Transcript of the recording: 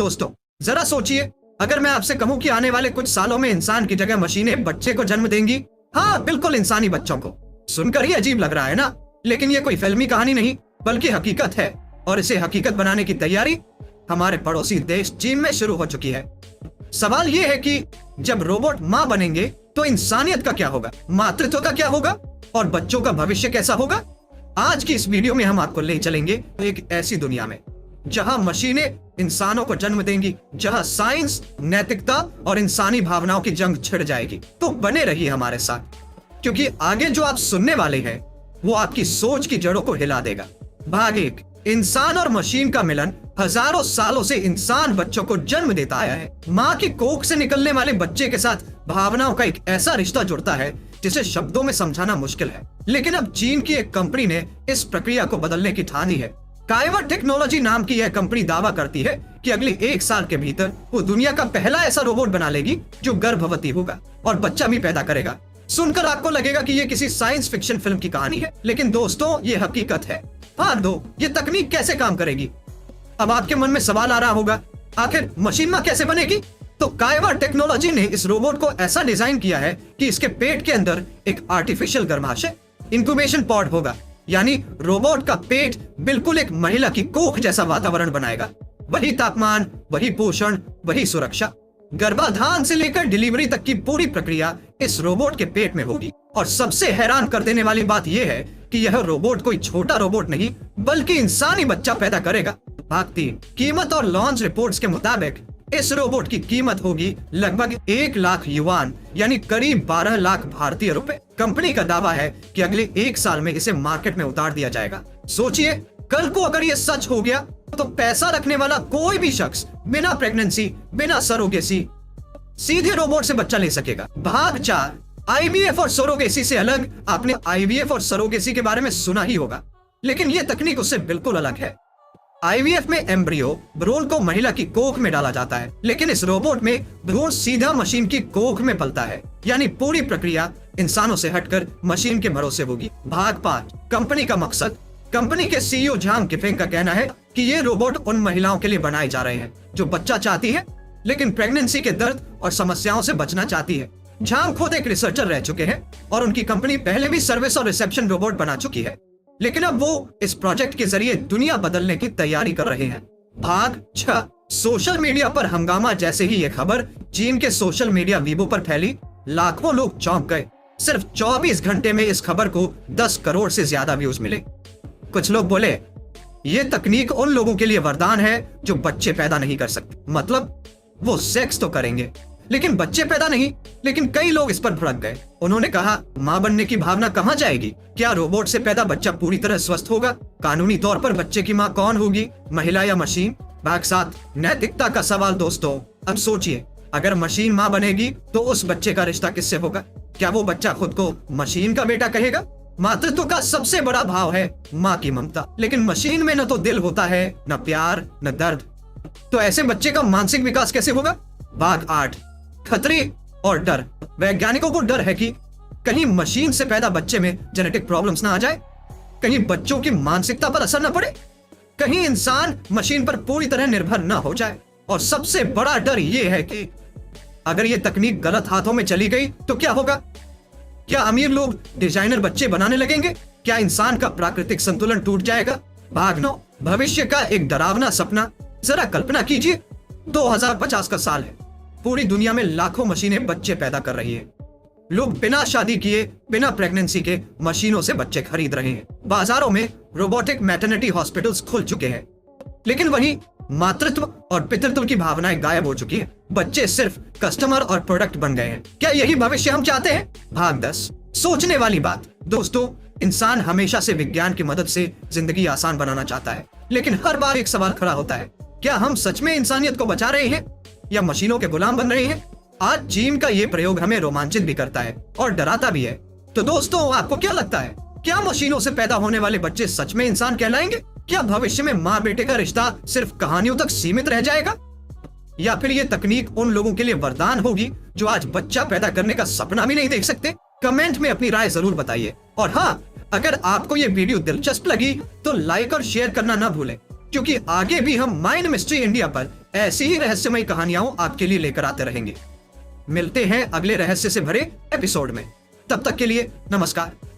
दोस्तों, जरा सोचिए, अगर मैं आपसे कहूं कि आने वाले कुछ सालों में इंसान की जगह मशीनें बच्चे को जन्म देंगी। हाँ, बिल्कुल इंसानी बच्चों को। सुनकर ही अजीब लग रहा है ना, लेकिन ये कोई फिल्मी कहानी नहीं बल्कि हकीकत है। और इसे हकीकत बनाने की तैयारी हमारे पड़ोसी देश चीन में शुरू हो चुकी है। सवाल ये है कि जब रोबोट माँ बनेंगे तो इंसानियत का क्या होगा, मातृत्व का क्या होगा और बच्चों का भविष्य कैसा होगा। आज की इस वीडियो में हम आपको ले चलेंगे एक ऐसी दुनिया में जहां मशीनें इंसानों को जन्म देंगी, जहां साइंस, नैतिकता और इंसानी भावनाओं की जंग छिड़ जाएगी। तो बने रहिए हमारे साथ, क्योंकि आगे जो आप सुनने वाले हैं वो आपकी सोच की जड़ों को हिला देगा। भाग 1, इंसान और मशीन का मिलन। हजारों सालों से इंसान बच्चों को जन्म देता आया है। माँ की कोख से निकलने वाले बच्चे के साथ भावनाओं का एक ऐसा रिश्ता जुड़ता है जिसे शब्दों में समझाना मुश्किल है। लेकिन अब चीन की एक कंपनी ने इस प्रक्रिया को बदलने की ठानी है। काइवर टेक्नोलॉजी नाम की यह कंपनी दावा करती है कि अगले 1 साल के भीतर वो दुनिया का पहला ऐसा रोबोट बना लेगी जो गर्भवती होगा और बच्चा भी पैदा करेगा। सुनकर आपको लगेगा कि ये किसी साइंस फिक्शन फिल्म की कहानी है, लेकिन दोस्तों ये हकीकत है। भाग 2, ये तकनीक कैसे काम करेगी। अब आपके मन में सवाल आ रहा होगा, आखिर मशीन माँ कैसे बनेगी। तो काइवर टेक्नोलॉजी ने इस रोबोट को ऐसा डिजाइन किया है कि इसके पेट के अंदर एक आर्टिफिशियल गर्भाशय, इंक्यूबेशन पॉड होगा। यानी रोबोट का पेट बिल्कुल एक महिला की कोख जैसा वातावरण बनाएगा। वही तापमान, वही पोषण, वही सुरक्षा। गर्भाधान से लेकर डिलीवरी तक की पूरी प्रक्रिया इस रोबोट के पेट में होगी। और सबसे हैरान कर देने वाली बात यह है कि यह रोबोट कोई छोटा रोबोट नहीं बल्कि इंसानी बच्चा पैदा करेगा। भाग 3, कीमत और लॉन्च रिपोर्ट्स के मुताबिक इस रोबोट की कीमत होगी लगभग 1 लाख युआन, यानी करीब 12 लाख भारतीय रुपए। कंपनी का दावा है कि अगले 1 साल में इसे मार्केट में उतार दिया जाएगा। सोचिए, कल को अगर ये सच हो गया तो पैसा रखने वाला कोई भी शख्स बिना प्रेगनेंसी, बिना सरोगेसी सीधे रोबोट से बच्चा ले सकेगा। भाग 4, आईवीएफ और सरोगेसी से अलग। आपने आईवीएफ और सरोगेसी के बारे में सुना ही होगा, लेकिन यह तकनीक उससे बिल्कुल अलग है। आईवीएफ में एम्ब्रियो, भ्रूण को महिला की कोख में डाला जाता है, लेकिन इस रोबोट में भ्रूण सीधा मशीन की कोख में पलता है। यानी पूरी प्रक्रिया इंसानों से हटकर मशीन के भरोसे होगी। भाग 5, कंपनी का मकसद। कंपनी के सीईओ झांग किफेंग का कहना है कि ये रोबोट उन महिलाओं के लिए बनाए जा रहे हैं जो बच्चा चाहती है लेकिन प्रेगनेंसी के दर्द और समस्याओं से बचना चाहती है। झांग खुद एक रिसर्चर रह चुके हैं और उनकी कंपनी पहले भी सर्विस और रिसेप्शन रोबोट बना चुकी है, लेकिन अब वो इस प्रोजेक्ट के जरिए दुनिया बदलने की तैयारी कर रहे हैं। भाग 6, सोशल मीडिया पर हंगामा। जैसे ही ये खबर चीन के सोशल मीडिया वीबो पर फैली, लाखों लोग चौंक गए। सिर्फ 24 घंटे में इस खबर को 10 करोड़ से ज्यादा व्यूज मिले। कुछ लोग बोले ये तकनीक उन लोगों के लिए वरदान है जो बच्चे पैदा नहीं कर सकते, मतलब वो सेक्स तो करेंगे लेकिन बच्चे पैदा नहीं। लेकिन कई लोग इस पर भड़क गए। उन्होंने कहा, मां बनने की भावना कहां जाएगी। क्या रोबोट से पैदा बच्चा पूरी तरह स्वस्थ होगा। कानूनी तौर पर बच्चे की मां कौन होगी, महिला या मशीन। भाग 7, नैतिकता का सवाल। दोस्तों अब सोचिए, अगर मशीन मां बनेगी तो उस बच्चे का रिश्ता किससे होगा। क्या वो बच्चा खुद को मशीन का बेटा कहेगा। मातृत्व का सबसे बड़ा भाव है माँ की ममता, लेकिन मशीन में न तो दिल होता है, न प्यार, न दर्द। तो ऐसे बच्चे का मानसिक विकास कैसे होगा। भाग 8, खतरे और डर। वैज्ञानिकों को डर है कि कहीं मशीन से पैदा बच्चे में जेनेटिक प्रॉब्लम्स ना आ जाए, कहीं बच्चों की मानसिकता पर असर न पड़े, कहीं इंसान मशीन पर पूरी तरह निर्भर न हो जाए। और सबसे बड़ा डर यह है कि अगर यह तकनीक गलत हाथों में चली गई तो क्या होगा। क्या अमीर लोग डिजाइनर बच्चे बनाने लगेंगे। क्या इंसान का प्राकृतिक संतुलन टूट जाएगा। भाग 9, भविष्य का एक डरावना सपना। जरा कल्पना कीजिए, 2050 का साल है। पूरी दुनिया में लाखों मशीनें बच्चे पैदा कर रही है। लोग बिना शादी किए, बिना प्रेगनेंसी के मशीनों से बच्चे खरीद रहे हैं। बाजारों में रोबोटिक मैटरनिटी हॉस्पिटल्स खुल चुके हैं, लेकिन वहीं मातृत्व और पितृत्व की भावनाएं गायब हो चुकी है। बच्चे सिर्फ कस्टमर और प्रोडक्ट बन गए हैं। क्या यही भविष्य हम चाहते हैं। भाग 10, सोचने वाली बात। दोस्तों, इंसान हमेशा से विज्ञान की मदद से जिंदगी आसान बनाना चाहता है, लेकिन हर बार एक सवाल खड़ा होता है, क्या हम सच में इंसानियत को बचा रहे हैं या मशीनों के गुलाम बन रहे हैं। आज चीन का ये प्रयोग हमें रोमांचित भी करता है और डराता भी है। तो दोस्तों, आपको क्या लगता है, क्या मशीनों से पैदा होने वाले बच्चे सच में इंसान कहलाएंगे। क्या भविष्य में माँ बेटे का रिश्ता सिर्फ कहानियों तक सीमित रह जाएगा, या फिर ये तकनीक उन लोगों के लिए वरदान होगी जो आज बच्चा पैदा करने का सपना भी नहीं देख सकते। कमेंट में अपनी राय जरूर बताइए। और हाँ, अगर आपको ये वीडियो दिलचस्प लगी तो लाइक और शेयर करना ना भूलें, क्योंकि आगे भी हम माइंड मिस्ट्री इंडिया पर ऐसी ही रहस्यमयी कहानियां आपके लिए लेकर आते रहेंगे। मिलते हैं अगले रहस्य से भरे एपिसोड में। तब तक के लिए नमस्कार।